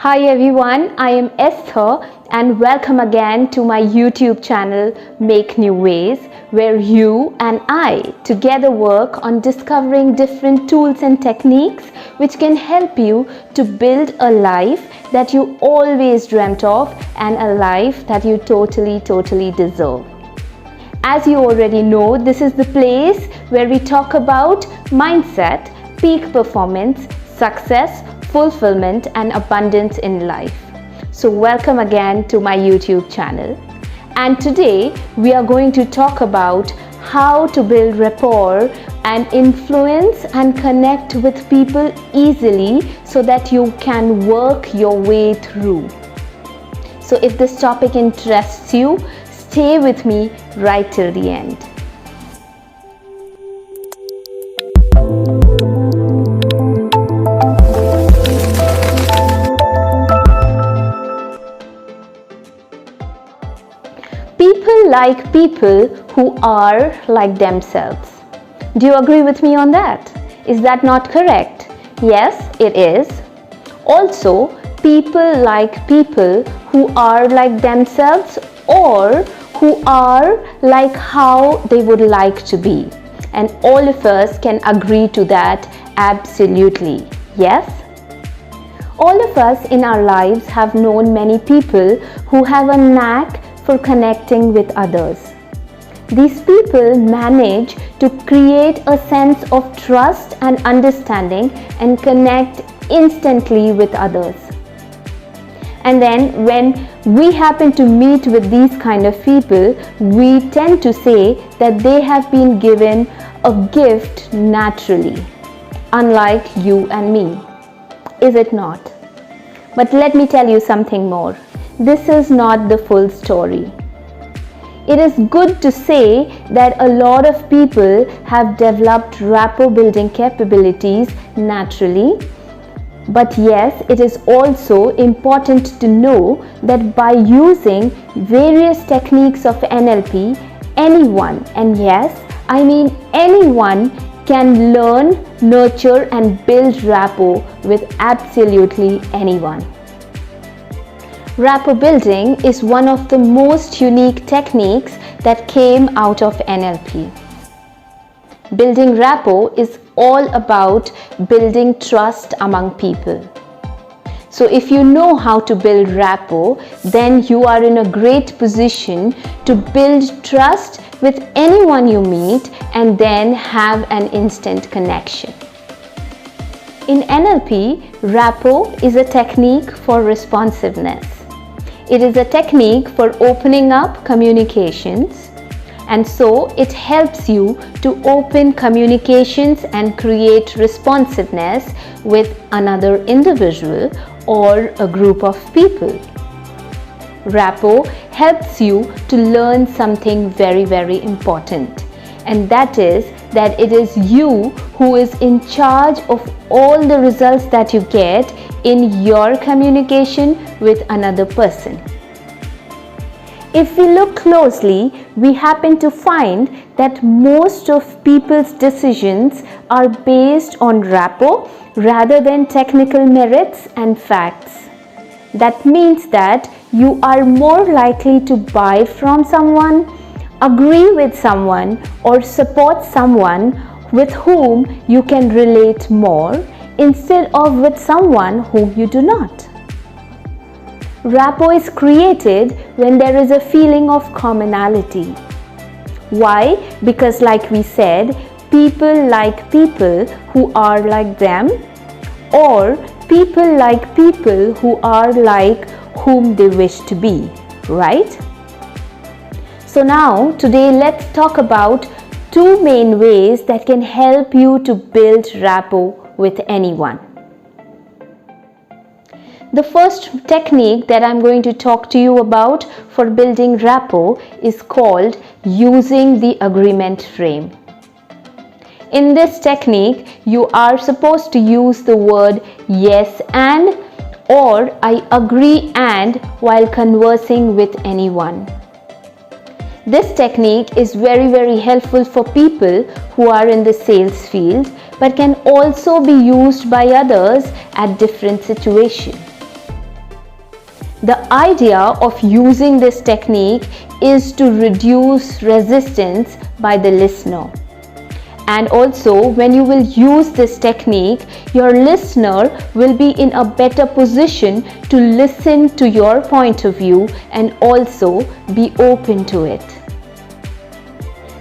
Hi everyone, I am Esther and welcome again to my YouTube channel Make New Ways, where you and I together work on discovering different tools and techniques which can help you to build a life that you always dreamt of and a life that you totally deserve. As you already know, this is the place where we talk about mindset, peak performance, success, fulfillment and abundance in life. So welcome again to my YouTube channel. And today we are going to talk about how to build rapport and influence and connect with people easily so that you can work your way through. So if this topic interests you, stay with me right till the end. People like people who are like themselves. Do you agree with me on that? Is that not correct? Yes, it is. Also, people like people who are like themselves or who are like how they would like to be. And all of us can agree to that absolutely. Yes? All of us in our lives have known many people who have a knack for connecting with others. These people manage to create a sense of trust and understanding and connect instantly with others. And then when we happen to meet with these kind of people, we tend to say that they have been given a gift naturally, unlike you and me. Is it not? But let me tell you something more. This is not the full story. It is good to say that a lot of people have developed rapport building capabilities naturally. But yes, it is also important to know that by using various techniques of NLP, anyone, and yes, I mean anyone, can learn, nurture and build rapport with absolutely anyone. Rapport building is one of the most unique techniques that came out of NLP. Building rapport is all about building trust among people. So if you know how to build rapport, then you are in a great position to build trust with anyone you meet and then have an instant connection. In NLP, rapport is a technique for responsiveness. It is a technique for opening up communications, and so it helps you to open communications and create responsiveness with another individual or a group of people. Rapport helps you to learn something very important, and that is that it is you who is in charge of all the results that you get in your communication with another person. If we look closely, we happen to find that most of people's decisions are based on rapport rather than technical merits and facts. That means that you are more likely to buy from someone, agree with someone, or support someone with whom you can relate more instead of with someone whom you do not. Rapport is created when there is a feeling of commonality. Why? Because like we said, people like people who are like them, or people like people who are like whom they wish to be, right? So now, today let's talk about two main ways that can help you to build rapport with anyone. The first technique that I'm going to talk to you about for building rapport is called using the agreement frame. In this technique, you are supposed to use the word yes and or I agree and while conversing with anyone. This technique is very helpful for people who are in the sales field, but can also be used by others at different situations. The idea of using this technique is to reduce resistance by the listener. And also, when you will use this technique, your listener will be in a better position to listen to your point of view and also be open to it.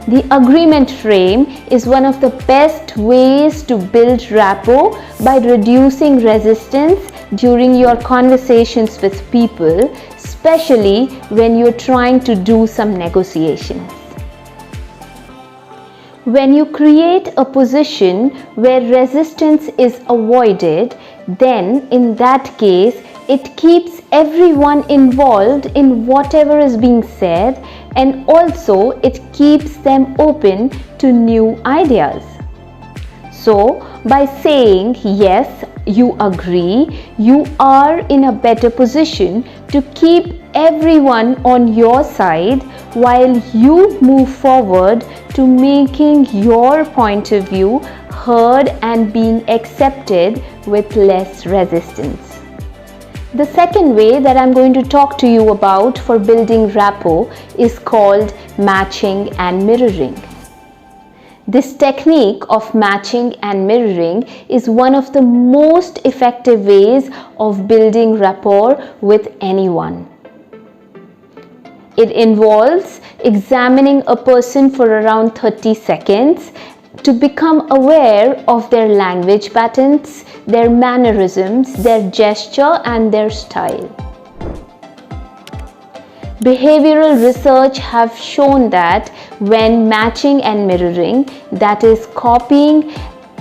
The agreement frame is one of the best ways to build rapport by reducing resistance during your conversations with people, especially when you're trying to do some negotiations. When you create a position where resistance is avoided, then in that case, it keeps everyone involved in whatever is being said, and also it keeps them open to new ideas. So, by saying yes, you agree, you are in a better position to keep everyone on your side while you move forward to making your point of view heard and being accepted with less resistance. The second way that I'm going to talk to you about for building rapport is called matching and mirroring. This technique of matching and mirroring is one of the most effective ways of building rapport with anyone. It involves examining a person for around 30 seconds to become aware of their language patterns, their mannerisms, their gesture, and their style. Behavioral research have shown that when matching and mirroring, that is copying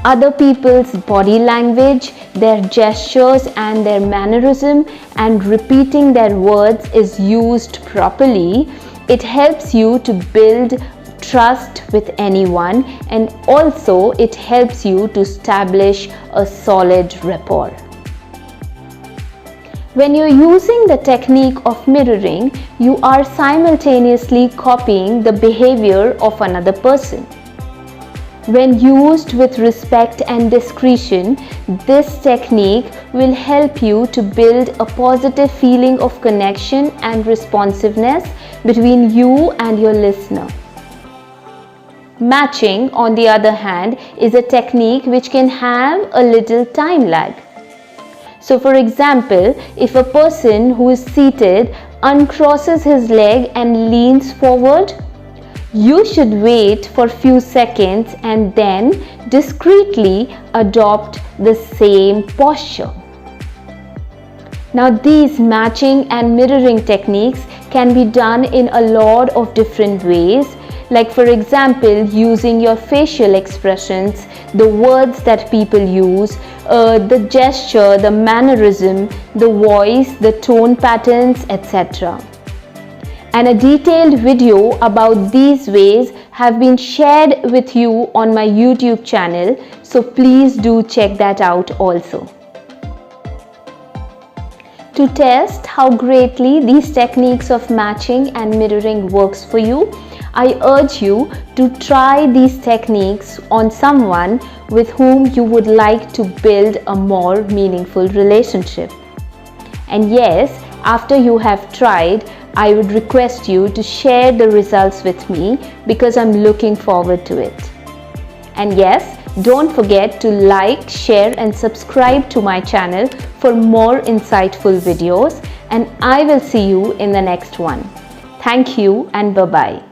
other people's body language, their gestures and their mannerism, and repeating their words is used properly, it helps you to build trust with anyone, and also it helps you to establish a solid rapport. When you're using the technique of mirroring, you are simultaneously copying the behavior of another person. When used with respect and discretion, this technique will help you to build a positive feeling of connection and responsiveness between you and your listener. Matching, on the other hand, is a technique which can have a little time lag. So for example, if a person who is seated uncrosses his leg and leans forward, you should wait for a few seconds and then discreetly adopt the same posture. Now, these matching and mirroring techniques can be done in a lot of different ways, like for example, using your facial expressions, the words that people use, the gesture, the mannerism, the voice, the tone patterns, etc. And a detailed video about these ways have been shared with you on my YouTube channel, so please do check that out also. To test how greatly these techniques of matching and mirroring works for you, I urge you to try these techniques on someone with whom you would like to build a more meaningful relationship. And yes, after you have tried, I would request you to share the results with me because I'm looking forward to it. And yes, don't forget to like, share and subscribe to my channel for more insightful videos, and I will see you in the next one. Thank you and bye-bye.